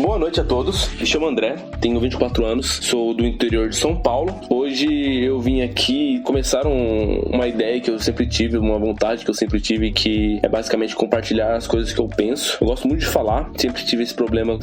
Boa noite a todos, me chamo André, tenho 24 anos, sou do interior de São Paulo. Hoje eu vim aqui começar uma ideia que eu sempre tive, uma vontade que eu sempre tive, que é basicamente compartilhar as coisas que eu penso. Eu gosto muito de falar, sempre tive esse problema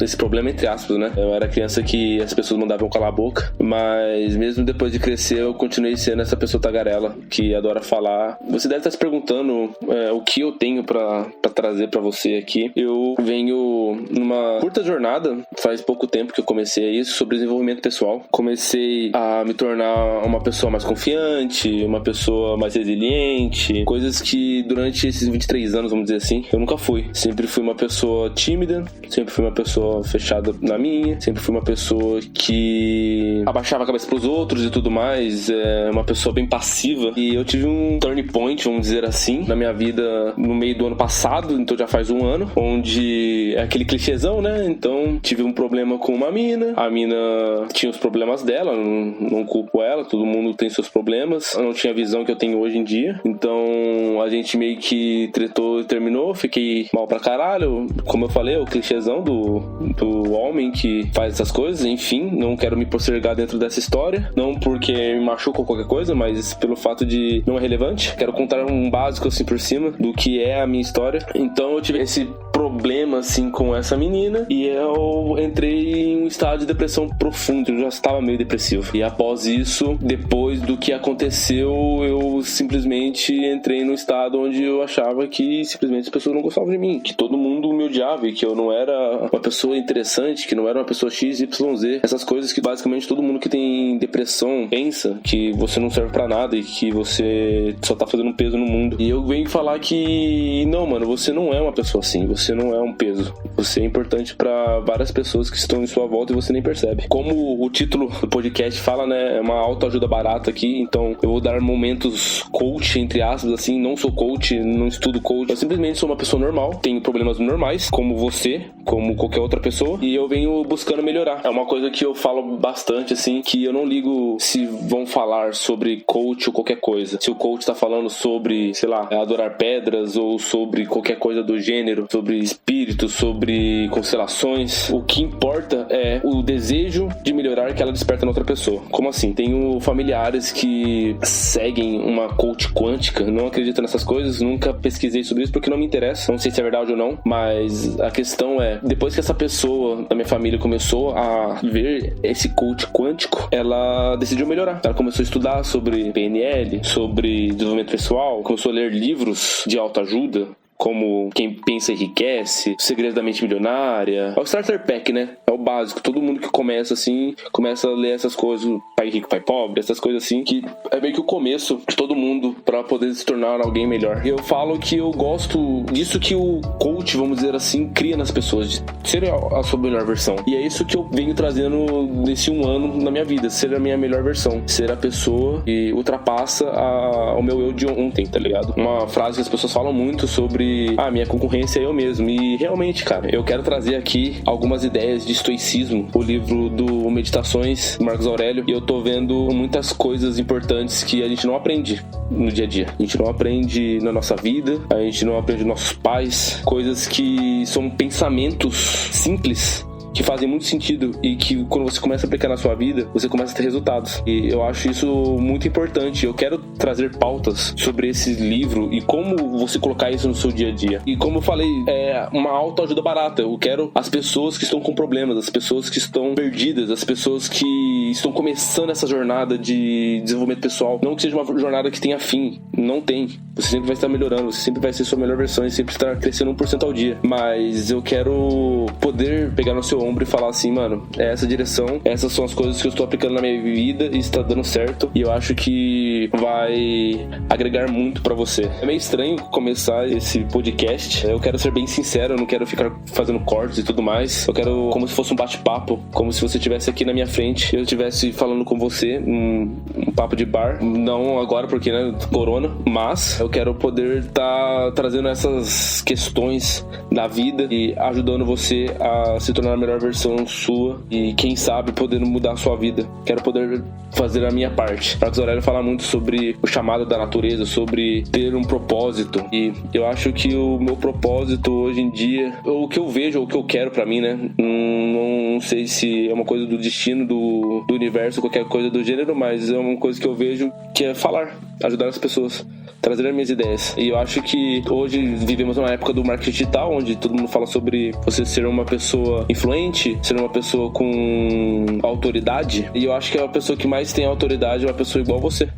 entre aspas, né? Eu era criança que as pessoas mandavam calar a boca, mas mesmo depois de crescer eu continuei sendo essa pessoa tagarela, que adora falar. Você deve estar se perguntando o que eu tenho pra trazer pra você aqui. Eu venho numa curta jornada, faz pouco tempo que eu comecei isso, sobre desenvolvimento pessoal. Comecei a me tornar uma pessoa mais confiante, uma pessoa mais resiliente, coisas que durante esses 23 anos, vamos dizer assim, eu nunca fui. Sempre fui uma pessoa tímida, sempre fui uma pessoa fechada na minha, sempre fui uma pessoa que abaixava a cabeça pros outros e tudo mais, uma pessoa bem passiva. E eu tive um turning point, vamos dizer assim, na minha vida no meio do ano passado, então já faz um ano, onde é aquele clichêzão, né? Então tive um problema com uma mina, a mina tinha os problemas dela, não culpo ela, todo mundo tem seus problemas, eu não tinha a visão que eu tenho hoje em dia, então a gente meio que tretou e terminou, fiquei mal pra caralho, como eu falei, o clichêzão do homem que faz essas coisas, enfim, não quero me postergar dentro dessa história, não porque me machuca ou qualquer coisa, mas pelo fato de não é relevante, quero contar um básico assim por cima do que é a minha história. Então eu tive esse problema assim com essa menina e eu entrei em um estado de depressão profundo, eu já estava meio depressivo. E após isso, depois do que aconteceu, eu simplesmente entrei num estado onde eu achava que simplesmente as pessoas não gostavam de mim, que todo mundo me odiava e que eu não era uma pessoa interessante, que não era uma pessoa XYZ. Essas coisas que basicamente todo mundo que tem depressão pensa, que você não serve pra nada e que você só tá fazendo um peso no mundo. E eu venho falar que não, mano, você não é uma pessoa assim, você não é um peso. Você é importante pra várias pessoas que estão em sua volta e você nem percebe. Como o título do podcast fala, né, é uma autoajuda barata aqui, então eu vou dar momentos coach, entre aspas, assim, não sou coach, não estudo coach, eu simplesmente sou uma pessoa normal, tenho problemas normais, como você, como qualquer outra pessoa, e eu venho buscando melhorar. É uma coisa que eu falo bastante, assim, que eu não ligo se vão falar sobre coach ou qualquer coisa. Se o coach tá falando sobre, sei lá, adorar pedras ou sobre qualquer coisa do gênero, sobre espíritos, sobre constelações, o que importa é o desejo de melhorar que ela desperta na outra pessoa. Como assim? Tenho familiares que seguem uma coach quântica, não acredito nessas coisas, nunca pesquisei sobre isso porque não me interessa, não sei se é verdade ou não, mas a questão é, depois que essa pessoa da minha família começou a ver esse coach quântico, ela decidiu melhorar. Ela começou a estudar sobre PNL, sobre desenvolvimento pessoal, começou a ler livros de autoajuda, como Quem Pensa Enriquece, O Segredo da Mente Milionária. É o Starter Pack, né? É o básico. Todo mundo que começa assim, começa a ler essas coisas, Pai Rico, Pai Pobre, essas coisas assim, que é meio que o começo de todo mundo pra poder se tornar alguém melhor. E eu falo que eu gosto disso que o coach, vamos dizer assim, cria nas pessoas, de ser a sua melhor versão. E é isso que eu venho trazendo nesse um ano na minha vida, ser a minha melhor versão, ser a pessoa que ultrapassa o meu eu de ontem, tá ligado? Uma frase que as pessoas falam muito sobre minha concorrência é eu mesmo. E realmente, cara, eu quero trazer aqui algumas ideias de estoicismo, o livro do Meditações, do Marcos Aurélio, e eu tô vendo muitas coisas importantes que a gente não aprende no dia a dia. A gente não aprende na nossa vida, a gente não aprende nos nossos pais, coisas que são pensamentos simples, que fazem muito sentido e que quando você começa a aplicar na sua vida, você começa a ter resultados. E eu acho isso muito importante. Eu quero trazer pautas sobre esse livro e como você colocar isso no seu dia a dia. E como eu falei, é uma autoajuda barata. Eu quero as pessoas que estão com problemas, as pessoas que estão perdidas, as pessoas que estão começando essa jornada de desenvolvimento pessoal. Não que seja uma jornada que tenha fim. Não tem. Você sempre vai estar melhorando, você sempre vai ser sua melhor versão e sempre estar crescendo 1% ao dia. Mas eu quero poder pegar no seu ombro e falar assim, mano, é essa direção, essas são as coisas que eu estou aplicando na minha vida e está dando certo, e eu acho que vai agregar muito pra você. É meio estranho começar esse podcast, eu quero ser bem sincero, eu não quero ficar fazendo cortes e tudo mais, eu quero como se fosse um bate-papo, como se você estivesse aqui na minha frente, eu estivesse falando com você, um papo de bar, não agora porque, né, corona, mas eu quero poder estar trazendo essas questões da vida e ajudando você a pra se tornar a melhor versão sua e, quem sabe, poder mudar a sua vida. Quero poder fazer a minha parte. Marcos Aurélio fala muito sobre o chamado da natureza, sobre ter um propósito, e eu acho que o meu propósito hoje em dia, ou o que eu vejo, ou o que eu quero pra mim, né, não sei se é uma coisa do destino, do universo, qualquer coisa do gênero, mas é uma coisa que eu vejo que é falar, ajudar as pessoas, trazer as minhas ideias. E eu acho que hoje vivemos uma época do marketing digital, onde todo mundo fala sobre você ser uma pessoa influente, ser uma pessoa com autoridade, e eu acho que a pessoa que mais tem autoridade é uma pessoa igual a você,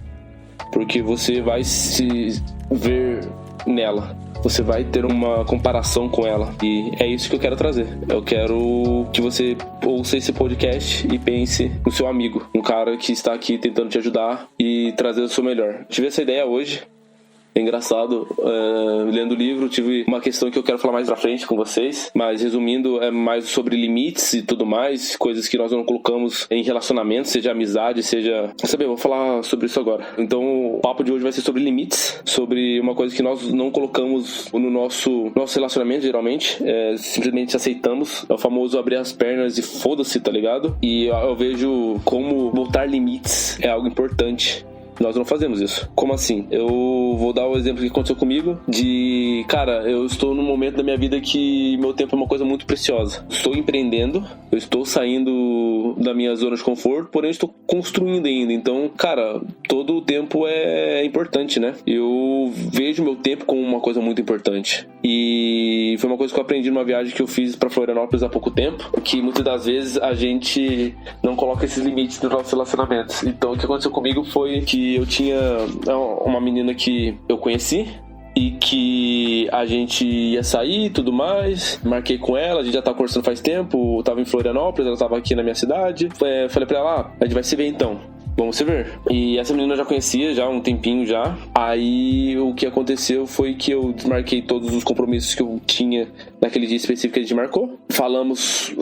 porque você vai se ver nela, você vai ter uma comparação com ela, e é isso que eu quero trazer. Eu quero que você ouça esse podcast e pense no seu amigo, um cara que está aqui tentando te ajudar e trazer o seu melhor. Tive essa ideia hoje. É engraçado, lendo o livro, tive uma questão que eu quero falar mais pra frente com vocês, mas resumindo, é mais sobre limites e tudo mais, coisas que nós não colocamos em relacionamento, seja amizade, seja... Quer saber, eu vou falar sobre isso agora. Então, o papo de hoje vai ser sobre limites, sobre uma coisa que nós não colocamos no nosso relacionamento, geralmente, simplesmente aceitamos, é o famoso abrir as pernas e foda-se, tá ligado? E eu vejo como botar limites é algo importante. Nós não fazemos isso. Como assim? Eu vou dar o exemplo que aconteceu comigo de... Cara, eu estou num momento da minha vida que meu tempo é uma coisa muito preciosa. Estou empreendendo, eu estou saindo da minha zona de conforto, porém estou construindo ainda. Então, cara, todo o tempo é importante, né? Eu vejo meu tempo como uma coisa muito importante. E foi uma coisa que eu aprendi numa viagem que eu fiz pra Florianópolis há pouco tempo, que muitas das vezes a gente não coloca esses limites nos nossos relacionamentos. Então, o que aconteceu comigo foi que eu tinha uma menina que eu conheci e que a gente ia sair e tudo mais. Marquei com ela, a gente já tava conversando faz tempo, eu tava em Florianópolis, ela tava aqui na minha cidade. Falei pra ela, a gente vai se ver então. Vamos se ver. E essa menina eu já conhecia já há um tempinho já. Aí o que aconteceu foi que eu desmarquei todos os compromissos que eu tinha naquele dia específico que a gente marcou. Falamos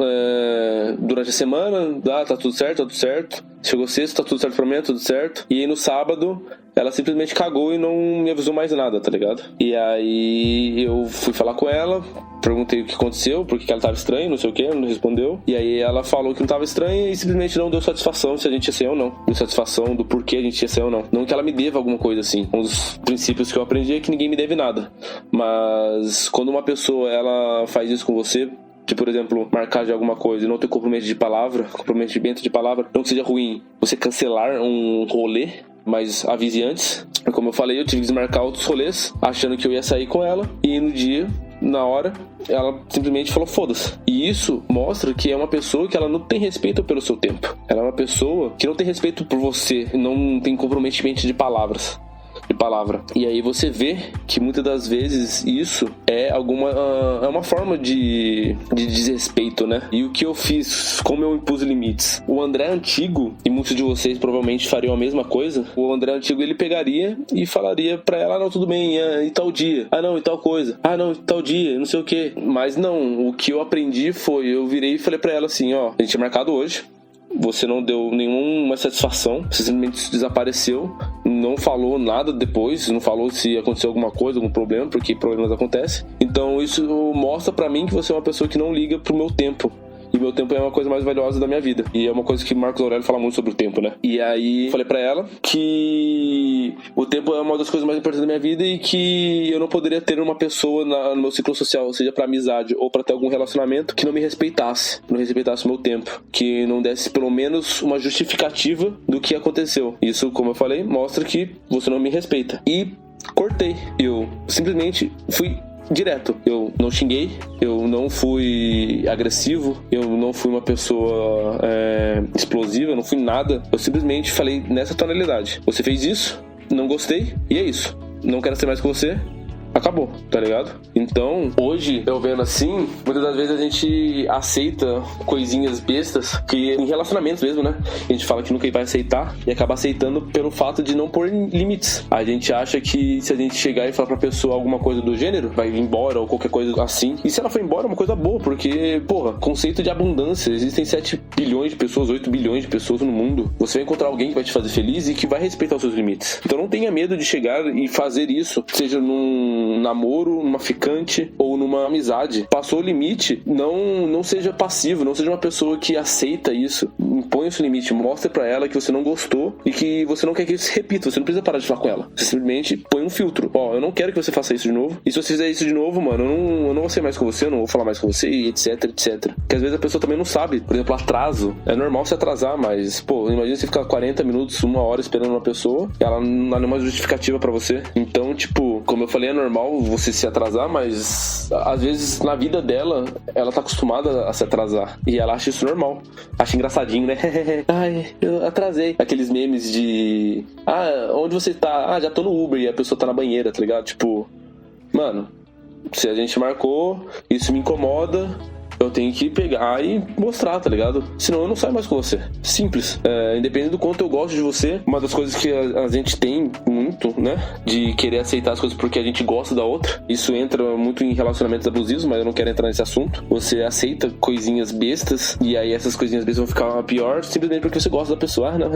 durante a semana, tá tudo certo, tá tudo certo. Chegou sexta, tá tudo certo pra mim, tudo certo. E aí no sábado ela simplesmente cagou e não me avisou mais nada, tá ligado? E aí eu fui falar com ela, perguntei o que aconteceu, porque ela tava estranha, não sei o que, não respondeu. E aí ela falou que não tava estranha e simplesmente não deu satisfação se a gente ia sair ou não. Deu satisfação do porquê a gente ia sair ou não. Não que ela me deva alguma coisa assim. Um dos princípios que eu aprendi é que ninguém me deve nada. Mas quando uma pessoa, ela faz isso com você, de, por exemplo, marcar de alguma coisa e não ter comprometimento de palavra, não que seja ruim você cancelar um rolê, mas avise antes. Como eu falei, eu tive que desmarcar outros rolês, achando que eu ia sair com ela, e no dia, na hora, ela simplesmente falou foda-se. E isso mostra que é uma pessoa que ela não tem respeito pelo seu tempo. Ela é uma pessoa que não tem respeito por você, não tem comprometimento de palavra. E aí você vê que muitas das vezes isso é uma forma de desrespeito, né? E o que eu fiz, como eu impus limites? O André antigo, e muitos de vocês provavelmente fariam a mesma coisa, o André antigo, ele pegaria e falaria pra ela, não, tudo bem, e tal dia, não, e tal coisa, não, e tal dia, não sei o que. Mas não, o que eu aprendi foi, eu virei e falei pra ela assim, a gente tinha marcado hoje, você não deu nenhuma satisfação, você simplesmente desapareceu, não falou nada depois, não falou se aconteceu alguma coisa, algum problema, porque problemas acontecem. Então isso mostra pra mim que você é uma pessoa que não liga pro meu tempo. E meu tempo é uma coisa mais valiosa da minha vida. E é uma coisa que Marcos Aurélio fala muito sobre o tempo, né? E aí falei pra ela que o tempo é uma das coisas mais importantes da minha vida e que eu não poderia ter uma pessoa no meu ciclo social, seja pra amizade ou pra ter algum relacionamento, que não me respeitasse, não respeitasse o meu tempo, que não desse pelo menos uma justificativa do que aconteceu. Isso, como eu falei, mostra que você não me respeita. E cortei. Eu simplesmente fui direto. Eu não xinguei, eu não fui agressivo, eu não fui uma pessoa explosiva, eu não fui nada. Eu simplesmente falei nessa tonalidade: você fez isso, não gostei, e é isso. Não quero ser mais com você. Acabou, tá ligado? Então, hoje, eu vendo assim, muitas das vezes a gente aceita coisinhas bestas, que em relacionamentos mesmo, né? A gente fala que nunca vai aceitar e acaba aceitando pelo fato de não pôr limites. A gente acha que se a gente chegar e falar pra pessoa alguma coisa do gênero, vai vir embora ou qualquer coisa assim. E se ela for embora, é uma coisa boa, porque, conceito de abundância. Existem 7 bilhões de pessoas, 8 bilhões de pessoas no mundo. Você vai encontrar alguém que vai te fazer feliz e que vai respeitar os seus limites. Então não tenha medo de chegar e fazer isso, seja num num namoro, numa ficante ou numa amizade. Passou o limite, não seja passivo, não seja uma pessoa que aceita isso. Impõe o seu limite, mostre pra ela que você não gostou e que você não quer que isso se repita. Você não precisa parar de falar com ela. Você simplesmente põe um filtro. Ó, eu não quero que você faça isso de novo. E se você fizer isso de novo, mano, eu não vou ser mais com você, eu não vou falar mais com você, e etc, etc. Porque às vezes a pessoa também não sabe. Por exemplo, atraso. É normal se atrasar, mas, pô, imagina você ficar 40 minutos, 1 hora esperando uma pessoa e ela não dá nenhuma justificativa pra você. Então, tipo, como eu falei, é normal você se atrasar, mas às vezes na vida dela, ela tá acostumada a se atrasar. E ela acha isso normal. Acha engraçadinho, né? Ai, eu atrasei. Aqueles memes de... onde você tá? Já tô no Uber e a pessoa tá na banheira, tá ligado? Tipo, mano, se a gente marcou, isso me incomoda, eu tenho que pegar e mostrar, tá ligado? Senão eu não saio mais com você. Simples. Independente do quanto eu gosto de você, uma das coisas que a gente tem muito, né? De querer aceitar as coisas porque a gente gosta da outra. Isso entra muito em relacionamentos abusivos, mas eu não quero entrar nesse assunto. Você aceita coisinhas bestas e aí essas coisinhas bestas vão ficar pior simplesmente porque você gosta da pessoa. Não,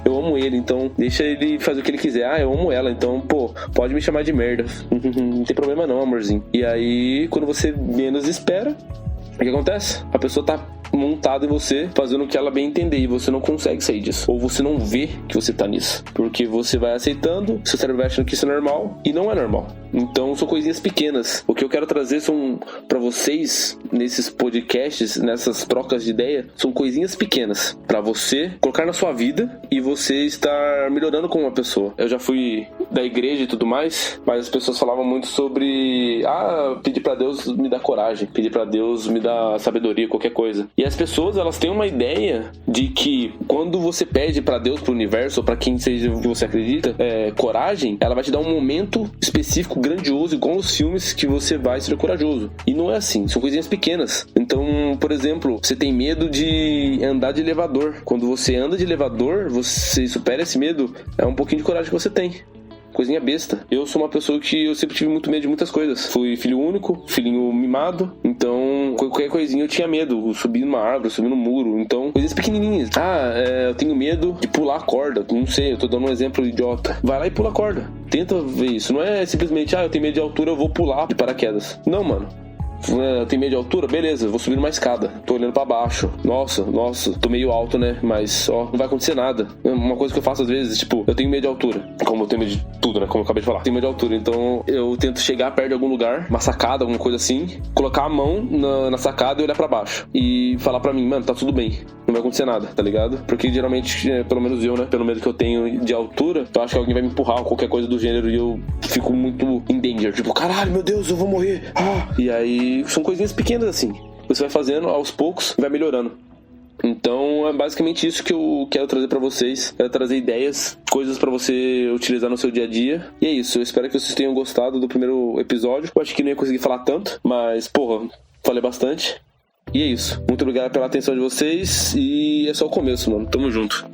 eu amo ele, então deixa ele fazer o que ele quiser. Eu amo ela, então, pô, pode me chamar de merda. Não tem problema não, amorzinho. E aí, quando você menos espera, o que acontece? A pessoa tá montada em você, fazendo o que ela bem entender, e você não consegue sair disso. Ou você não vê que você tá nisso. Porque você vai aceitando, seu cérebro vai achando que isso é normal, e não é normal. Então são coisinhas pequenas. O que eu quero trazer são pra vocês, nesses podcasts, nessas trocas de ideia, são coisinhas pequenas pra você colocar na sua vida e você estar melhorando como uma pessoa. Eu já fui da igreja e tudo mais, mas as pessoas falavam muito sobre pedir pra Deus me dar coragem, pedir pra Deus me dar sabedoria, qualquer coisa. E as pessoas, elas têm uma ideia de que quando você pede pra Deus, pro universo, ou pra quem seja que você acredita, coragem, ela vai te dar um momento específico, grandioso, igual nos filmes, que você vai ser corajoso. E não é assim, são coisinhas pequenas. Então, por exemplo, você tem medo de andar de elevador. Quando você anda de elevador, você supera esse medo, é um pouquinho de coragem que você tem. Coisinha besta. Eu sou uma pessoa que eu sempre tive muito medo de muitas coisas. Fui filho único, filhinho mimado. Então, qualquer coisinha eu tinha medo. Subir numa árvore, subir no muro. Então, coisas pequenininhas. Eu tenho medo de pular a corda. Não sei, eu tô dando um exemplo idiota. Vai lá e pula a corda. Tenta ver isso. Não é simplesmente, eu tenho medo de altura, eu vou pular de paraquedas. Não, mano. Tem medo de altura? Beleza, vou subir numa escada. Tô olhando pra baixo. Nossa, tô meio alto, né? Mas, não vai acontecer nada. Uma coisa que eu faço às vezes, tipo, eu tenho medo de altura. Como eu tenho medo de tudo, né? Como eu acabei de falar. Tenho medo de altura, então eu tento chegar perto de algum lugar, uma sacada, alguma coisa assim, colocar a mão na sacada e olhar pra baixo. E falar pra mim, mano, tá tudo bem. Não vai acontecer nada, tá ligado? Porque geralmente, pelo menos eu, né? Pelo medo que eu tenho de altura, eu acho que alguém vai me empurrar ou qualquer coisa do gênero e eu fico muito em danger. Tipo, caralho, meu Deus, eu vou morrer. E aí, são coisinhas pequenas assim. Você vai fazendo aos poucos e vai melhorando. Então é basicamente isso que eu quero trazer pra vocês. Quero trazer ideias, coisas pra você utilizar no seu dia a dia. E é isso, eu espero que vocês tenham gostado do primeiro episódio. Eu acho que não ia conseguir falar tanto, mas porra, falei bastante. E é isso, muito obrigado pela atenção de vocês. E é só o começo, mano, tamo junto.